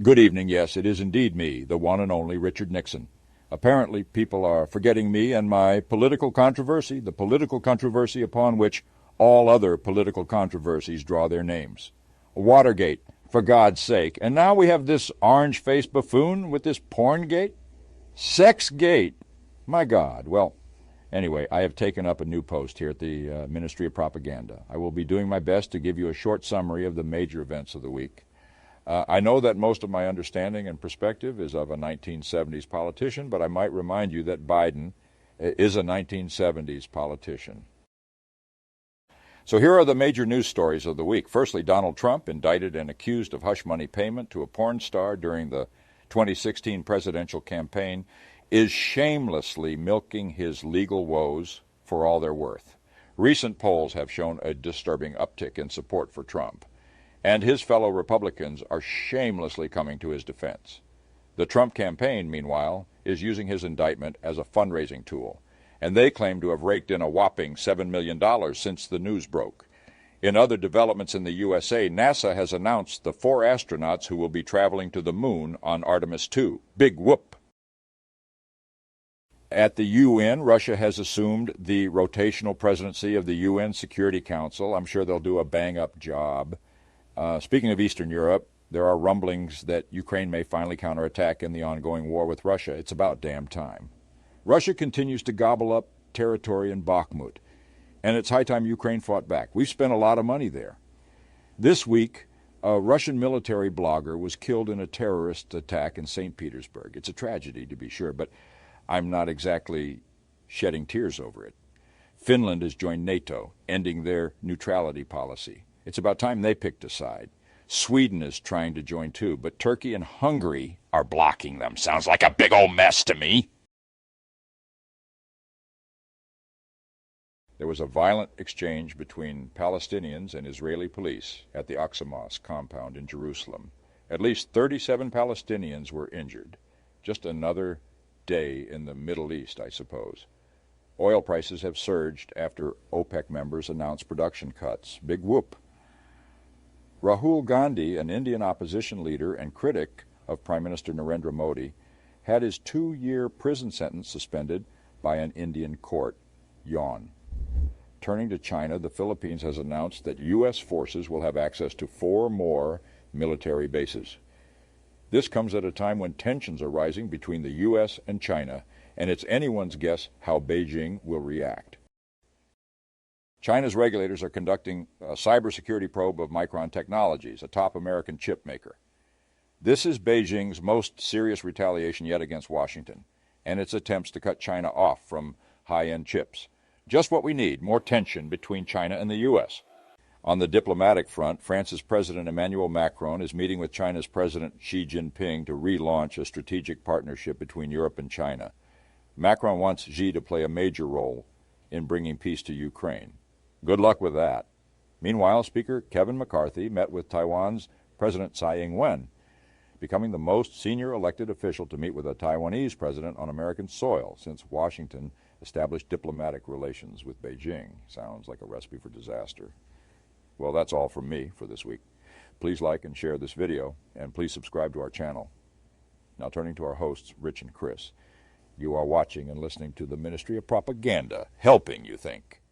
Good evening. Yes, it is indeed me, the one and only Richard Nixon. Apparently, people are forgetting me and my political controversy, the political controversy upon which all other political controversies draw their names. Watergate, for God's sake. And now we have this orange-faced buffoon with this porn-gate? Sex-gate. My God. Well, anyway, I have taken up a new post here at the Ministry of Propaganda. I will be doing my best to give you a short summary of the major events of the week. I know that most of my understanding and perspective is of a 1970s politician, but I might remind you that Biden is a 1970s politician. So here are the major news stories of the week. Firstly, Donald Trump, indicted and accused of hush money payment to a porn star during the 2016 presidential campaign, is shamelessly milking his legal woes for all they're worth. Recent polls have shown a disturbing uptick in support for Trump, and his fellow Republicans are shamelessly coming to his defense. The Trump campaign, meanwhile, is using his indictment as a fundraising tool, and they claim to have raked in a whopping $7 million since the news broke. In other developments in the USA, NASA has announced the 4 astronauts who will be traveling to the moon on Artemis II. Big whoop! At the UN, Russia has assumed the rotational presidency of the UN Security Council. I'm sure they'll do a bang-up job. Speaking of Eastern Europe, there are rumblings that Ukraine may finally counterattack in the ongoing war with Russia. It's about damn time. Russia continues to gobble up territory in Bakhmut, and it's high time Ukraine fought back. We've spent a lot of money there. This week, a Russian military blogger was killed in a terrorist attack in St. Petersburg. It's a tragedy, to be sure, but I'm not exactly shedding tears over it. Finland has joined NATO, ending their neutrality policy. It's about time they picked a side. Sweden is trying to join too, but Turkey and Hungary are blocking them. Sounds like a big old mess to me. There was a violent exchange between Palestinians and Israeli police at the Oxamos compound in Jerusalem. At least 37 Palestinians were injured. Just another day in the Middle East, I suppose. Oil prices have surged after OPEC members announced production cuts. Big whoop. Rahul Gandhi, an Indian opposition leader and critic of Prime Minister Narendra Modi, had his 2-year prison sentence suspended by an Indian court. Yawn. Turning to China, the Philippines has announced that U.S. forces will have access to 4 more military bases. This comes at a time when tensions are rising between the U.S. and China, and it's anyone's guess how Beijing will react. China's regulators are conducting a cybersecurity probe of Micron Technologies, a top American chip maker. This is Beijing's most serious retaliation yet against Washington, and its attempts to cut China off from high-end chips. Just what we need, more tension between China and the U.S. On the diplomatic front, France's President Emmanuel Macron is meeting with China's President Xi Jinping to relaunch a strategic partnership between Europe and China. Macron wants Xi to play a major role in bringing peace to Ukraine. Good luck with that. Meanwhile, Speaker Kevin McCarthy met with Taiwan's President Tsai Ing-wen, becoming the most senior elected official to meet with a Taiwanese president on American soil since Washington established diplomatic relations with Beijing. Sounds like a recipe for disaster. Well, that's all from me for this week. Please like and share this video, and please subscribe to our channel. Now turning to our hosts, Rich and Chris. You are watching and listening to the Ministry of Propaganda, helping you think.